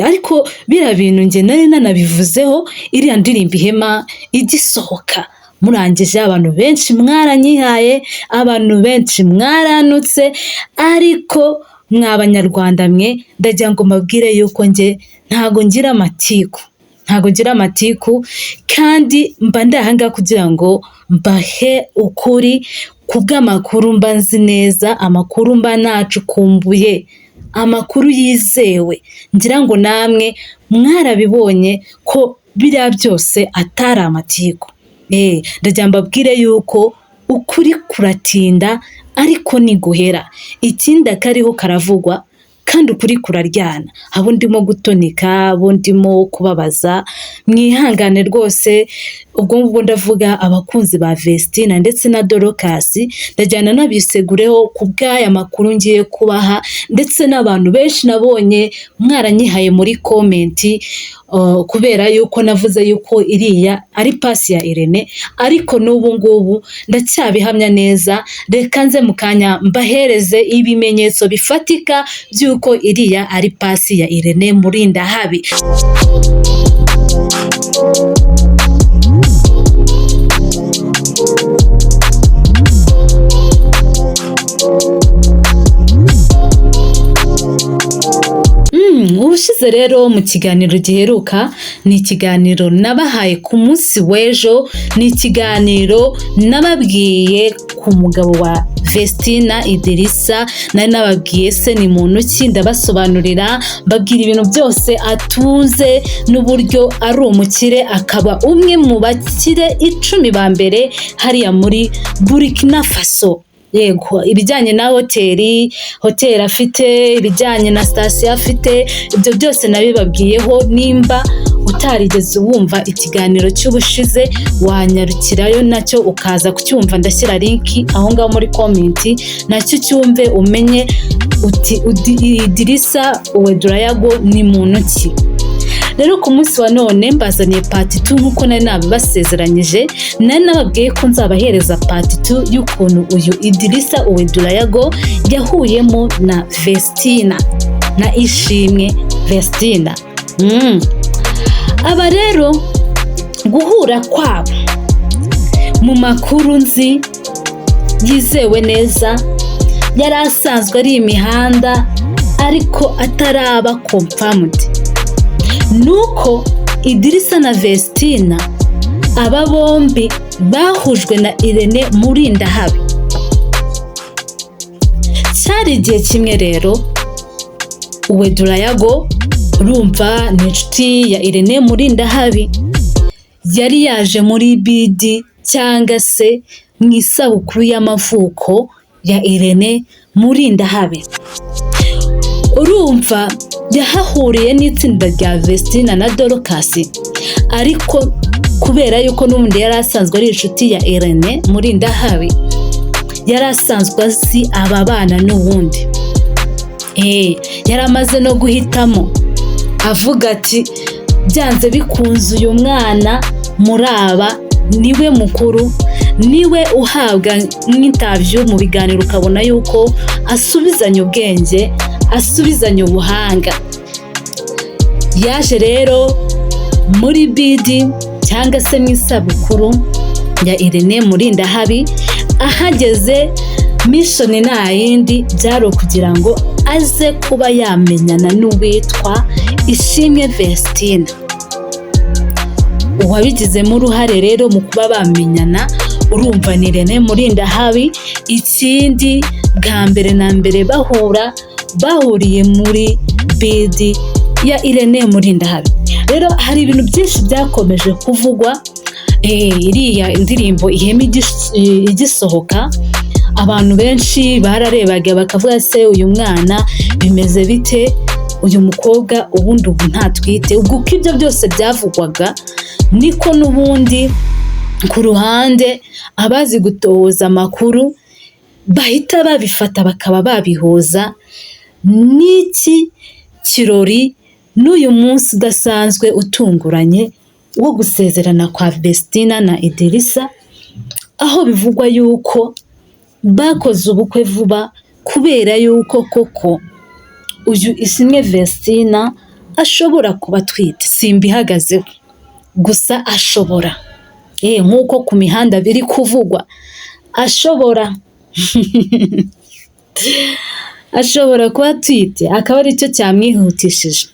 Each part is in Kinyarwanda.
ariko biriya bintu njye nari nanabivuzeho iriya ndirimbo Ihema igisohoka, murangije abantu benshi mwaranyihaye, abantu benshi mwaranutse, ariko mwa Banyarwanda mwe ndagira ngo mbabwire yuko njye ntago ngira amatiku, kandi mba ndi aha ngaha kugira ngo mbahe ukuri kubw'amakuru mba nzi neza, amakuru mba nacukumbuye, amakuru yizewe. Ngira ngo namwe mwarabibonye ko biriya byose atari amatiku. Ndagira mbabwire yuko ukuri kuratinda ariko niguhera, ikindi akariho karavugwa kandi ukuri kuraryana. Abo ndimo gutonika, abo ndimo kubabaza, mwihangane rwose. Ubwo ngubwo ndavuga abakunzi ba Vestina ndetse na Dorcas, ndajyana nabisegureho ku bw'aya makuru ngiye kubaha, ndetse n'abantu benshi nabonye mwaranyihaye muri komenti, kubera yuko navuze yuko iriya ari pasi ya Irene, ariko n'ubu ngubu ndacyabihamya neza. Reka nze mu kanya mbahereze ibimenyetso bifatika by'uko iriya ari pasi ya Irene Murindahabi. Ubushize rero mu kiganiro giheruka, ni ikiganiro nabahaye ku munsi w'ejo, ni ikiganiro nababwiye ku mugabo wa Vestina Idirisa, nari nababwiye se ni muntu ki, ndabasobanurira mbabwira ibintu byose atunze n'uburyo ari umukire, akaba umwe mu bakire 10 ba mbere hariya muri Burkina Faso. Yego, ibijyanye na hoteli afite, ibijyanye na sitasiyo afite, ibyo byose nabibabwiyeho. Nimba utarigeze wumva ikiganiro cy'ubushize, wanyarukirayo nacyo ukaza kucyumva, ndashyira linki aho ngaho muri komenti, nacyo cyumve umenye uti Idirisa Uwedurayago ni muntu ki. Rero ku munsi wa none mbazaniye part 2 nk'uko nari nabibasezeranyije. Nari nababwiye ko nzabahereza part 2 y'ukuntu uyu Idirisa Uwedurayago yahuyemo na Vestina, na Ishimwe Vestina. Aba rero guhura kwabo mu makuru nzi yizewe neza, yari asanzwe ari imihanda ariko ataraba confirmed, nuko Idirisa na Vestina aba bombi bahujwe na Irene Murindahabi. Cyari igihe kimwe rero, Uwedurayago urumva ni inshuti ya Irene Murindahabi, yari yaje muri bidi cyangwa se mu isabukuru y'amavuko ya Irene Murindahabi. Urumva yahahuriye n'itsinda rya Vestina na Dorcas, ariko kubera yuko n'ubundi yari asanzwe ari inshuti ya Irene Murindahabi, yari asanzwe azi aba bana n'ubundi. Yari amaze no guhitamo, avuga ati byanze bikunze uyu mwana muri aba niwe mukuru, niwe uhabwa nk'interview mu biganiro, ukabona yuko asubizanya ubwenge, asubizanya ubuhanga. Yaje rero muri bidi cyangwa se mu isabukuru ya Irene Murindahabi, ahageze mission nta yindi byari kugira ngo aze kuba yamenyana n'uwitwa Ishimwe Vestina. Uwabigizemo uruhare rero mu kuba bamenyana, urumva ni Irene Murindahabi. Ikindi bwa mbere na mbere bahuriye muri bidi ya Irene Murindahabi. Rero hari ibintu byinshi byakomeje kuvugwa. Iriya indirimbo Ihema igisohoka, abantu benshi bararebaga bakavuga se uyu mwana bimeze bite, uyu mukobwa ubundi ubu ntatwite. Ubwo uko ibyo byose byavugwaga, niko n'ubundi ku ruhande abazi gutoza amakuru bahita babifata bakaba babihuza n'iki kirori, n'uyu munsi udasanzwe utunguranye wo gusezerana kwa Vestina na Idirisa, aho bivugwa yuko bakoze ubukwe vuba kubera yuko koko uyu Ishimwe Vestina ashobora kuba atwite, simbihagazeho, gusa ashobora, nk'uko ku mihanda biri kuvugwa, ashobora ashobora kuba atwite, akaba aricyo cyamwihutishije.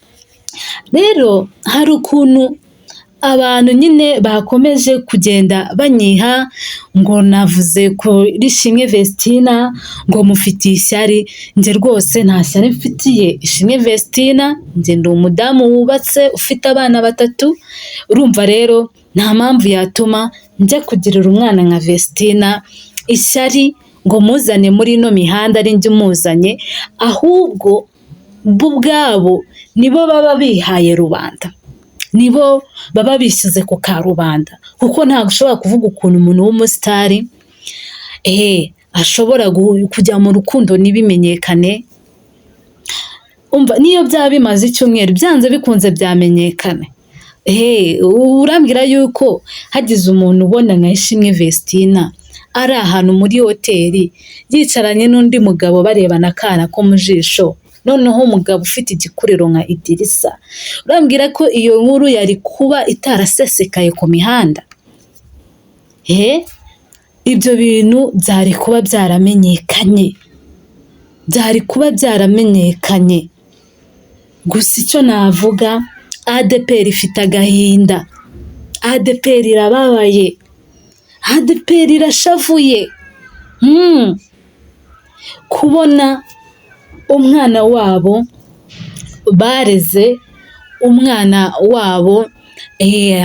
Rero hari ukuntu abantu nyine bakomeje kugenda banyiha ngo navuze kuri Ishimwe Vestina ngo mufitiye ishyari. Njye rwose nta shyari mfitiye Ishimwe Vestina, njye ndi umudamu wubatse ufite abana 3. Urumva rero nta mpamvu yatuma njya kugirira umwana nka Vestina ishyari ngo muzane muri ino mihanda ari njye umuzanye, ahubwo bo ubwabo nibo baba bihaye rubanda, nibo baba bishyize ku karubanda, kuko ntabwo ushobora kuvuga ukuntu umuntu w'umusitari ashobora kujya mu rukundo ntibimenyekane. Umva niyo byaba bimaze icyumweru byanze bikunze byamenyekane. Urambwira yuko hagize umuntu ubona nka Ishimwe Vestina ari ahantu muri hoteli yicaranye n'undi mugabo barebana akana ko mu jisho, noneho umugabo ufite igikuriro nka Idirisa, urambwira ko iyo nkuru yari kuba itarasesekaye ku mihanda? Ibyo bintu byari kuba byaramenyekanye, gusa icyo navuga, ADEPR ifite agahinda, ADEPR irababaye, ADEPR irashavuye kubona umwana wabo bareze, umwana wabo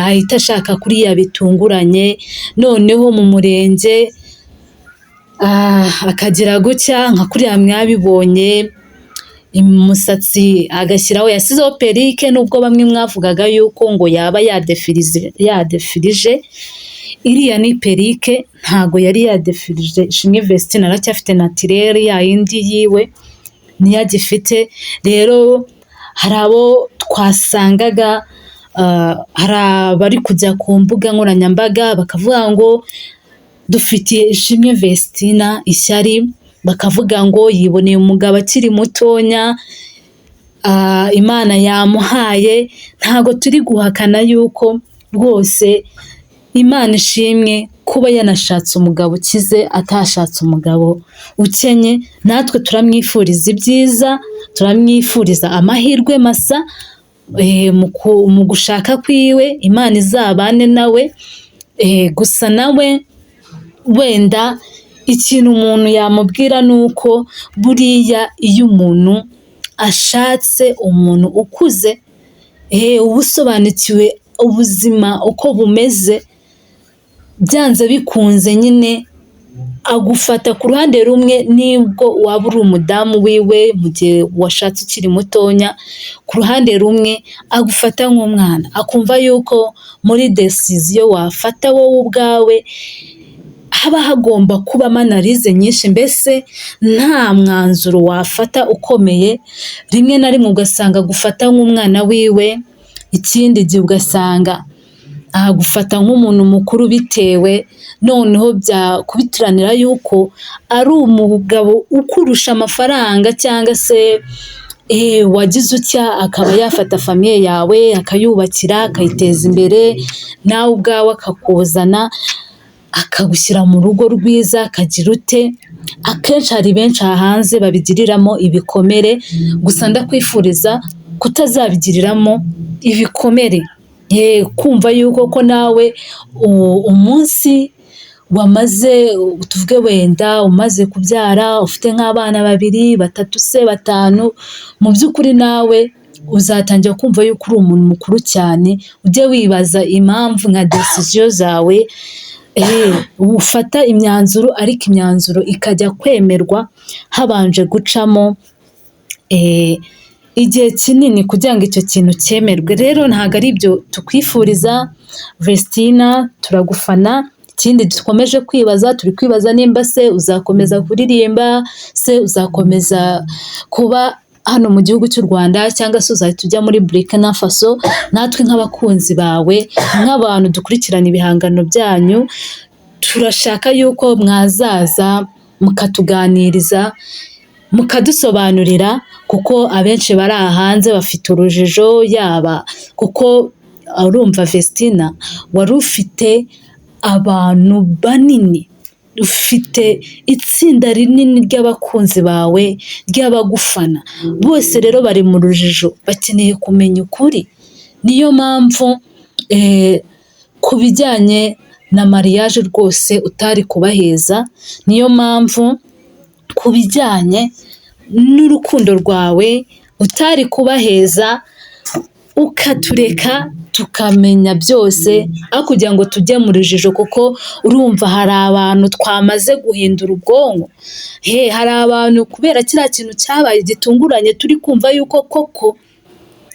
ahita ashaka kuriya bitunguranye, noneho mu murenge akagira gutya nka kuriya mwabibonye, umusatsi agashyiraho, yasizeho perike, nubwo bamwe mwavugaga yuko ngo yaba yadefirije, iriya ni perike, ntago yari yadefirije. Ishimwe Vestina aracyafite natirere yayindi yiwe niyo agifite. Rero hari abo twasangaga, hari abari kujya ku mbuga nkoranyambaga bakavuga ngo dufitiye Ishimwe Vestina ishyari, bakavuga ngo yiboneye umugabo akiri mutonya, Imana yamuhaye. Ntago turi guhakana yuko rwose Imana ishimwe kuba yanashatse umugabo ukize, atashatse umugabo ukenye. Natwe turamwifuriza ibyiza, turamwifuriza amahirwe masa mu gushaka kwiwe, Imana izabane nawe. Gusa nawe wenda ikintu umuntu yamubwira ni uko buriya iyo umuntu ashatse umuntu ukuze, uba usobanukiwe ubuzima uko bumeze, byanze bikunze nyine agufata ku ruhande rumwe, nibwo waba uri umudamu wiwe mu gihe washatse ukiri mutonya, ku ruhande rumwe agufata nk'umwana, akumva yuko muri decision wafata wowe ubwawe haba hagomba kubamo analize nyinshi, mbese nta mwanzuro wafata ukomeye. Rimwe na rimwe ugasanga gufata nk'umwana wiwe, ikindi gihe ugasanga gufata nk'umuntu mukuru, bitewe noneho byakubitiranira yuko ari umugabo ukurusha amafaranga, cyangwa se wagize utya akaba yafata famiye yawe akayubakira, akayiteza imbere, nawe ubwawe akakuzana akagushyira mu rugo rwiza, akagira ute. Akenshi hari benshi hanze babigiriramo ibikomere, gusa ndakwifuriza kutazabigiriramo ibikomere, kumva yuko ko nawe umunsi wamaze, tuvuge wenda umaze kubyara ufite nk'abana 2, 3 se 5, mu by'ukuri nawe uzatangira kumva yuko uri umuntu mukuru cyane. Ujye wibaza impamvu nka decision zawe ufata imyanzuro, ariko imyanzuro ikajya kwemerwa habanje gucamo igihe kinini kugira ngo icyo kintu cyemerwe. Rero ntabwo ari ibyo tukwifuriza Vestina, turagufana. Ikindi dukomeje kwibaza, turi kwibaza nimba se uzakomeza kuririmba, se uzakomeza kuba hano mu gihugu cy'u Rwanda, cyangwa se uzahita ujya muri Burkina Faso. Natwe nk'abakunzi bawe, nk'abantu dukurikirana ibihangano byanyu, turashaka yuko mwazaza mukatuganiriza mukadusobanurira kuko abenshi bari hanze bafite urujijo, yaba kuko urumva Vestina wari ufite abantu banini, ufite itsinda rinini ry'abakunzi bawe, ry'abagufana, bose rero bari mu rujijo, bakeneye kumenya ukuri. Niyo mpamvu ku bijyanye na mariage rwose utari kubaheza, niyo mpamvu ku bijyanye n'urukundo rwawe utari kubaheza, ukatureka tukamenya byose, aho kugira ngo tujye mu rujijo, kuko urumva hari abantu twamaze guhindura ubwonko. Hari abantu kubera kiriya kintu cyabaye gitunguranye, turi kumva yuko koko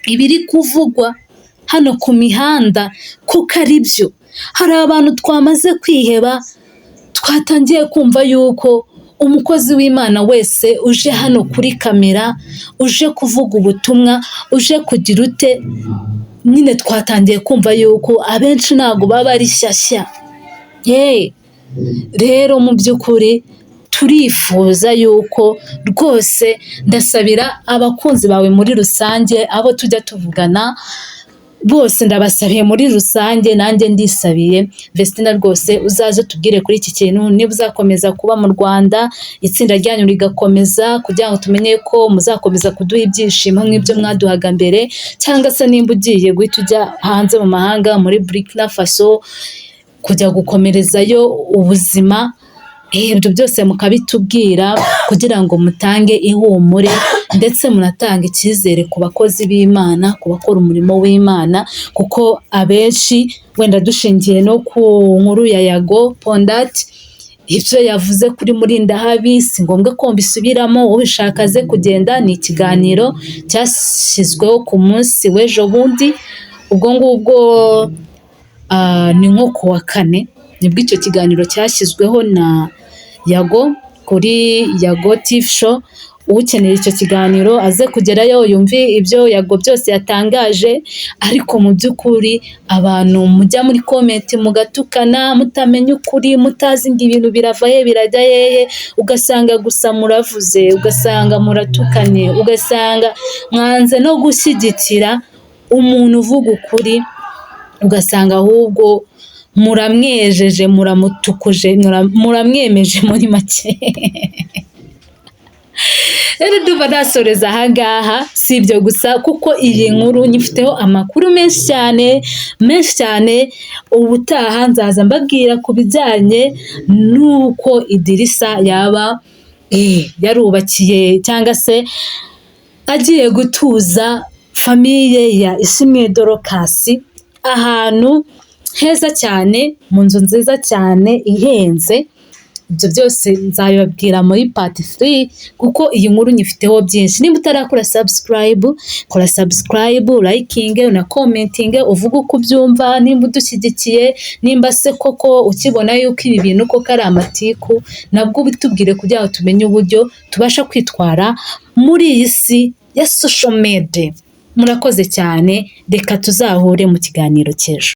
ibiri kuvugwa hano ku mihanda kuko ari byo. Hari abantu twamaze kwiheba, twatangiye kumva yuko umukozi w'Imana wese uje hano kuri kamera, uje kuvuga ubutumwa, uje kugira ute, nyine twatangiye kumva yuko abenshi ntabwo baba ari shyashya. Rero mu by'ukuri turifuza yuko rwose, ndasabira abakunzi bawe muri rusange, abo tujya tuvugana bose ndabasabiye muri rusange, nanjye ndisabiye. Vestina rwose uzaze tubwire kuri iki kintu, niba uzakomeza kuba mu Rwanda, itsinda ryanyu rigakomeza, kugira ngo tumenye ko muzakomeza kuduha ibyishimo nk'ibyo mwaduhaga mbere, cyangwa se nimba ugiye guhita ujya hanze mu mahanga, muri Burkina Faso, kujya gukomerezayo ubuzima. Ibyo byose mukabitubwira kugira ngo mutange ihumure, ndetse munatange icyizere ku bakozi b'Imana, ku bakora umurimo w'Imana, kuko abenshi wenda dushingiye no ku nkuru ya Yago Pondati, ibyo yavuze kuri Murindahabi si ngombwa ko mbisubiramo, ubishaka aze kugenda. Ni ikiganiro cyashyizweho ku munsi w'ejo bundi, ubwo ngubwo ni nko ku wa 4 nibwo icyo kiganiro cyashyizweho na Yago kuri Yago TV show. Ukeneye icyo kiganiro aze kugerayo yumve ibyo Yago byose yatangaje. Ariko mu by'ukuri abantu mujya muri comment mugatukana, mutamenya ukuri, mutazi ngo ibintu birava he birajya hehe, ugasanga gusa muravuze, ugasanga muratukanye, ugasanga mwanze no gushyigikira umuntu uvuga ukuri, ugasanga ahubwo muramwejeje, muramutukuje, muramwemeje muri make. Rero duva nasoreza ahangaha, si ibyo gusa kuko iyi nkuru nyifiteho amakuru menshi cyane. Ubutaha nzaza mbabwira ku bijyanye n'uko Idirisa yaba yarubakiye cyangwa se agiye gutuza famiye ya Ishimwe Dorcas ahantu heza cyane, mu nzu nziza cyane ihenze. Ibyo byose nzabibabwira muri part 3 kuko iyi nkuru nyifiteho byinshi. Nimba utarakora subscribe, kora subscribe, liking, una commenting, uvuga uko ubyumva, nimba udushyigikiye, nimba se koko ukibona yuko ibi bintu koko ari amatiku, nabwo bitubwire kugira ngo tumenye uburyo tubasha kwitwara muri iyi si ya social media. Murakoze cyane, reka tuzahure mu kiganiro cy'ejo.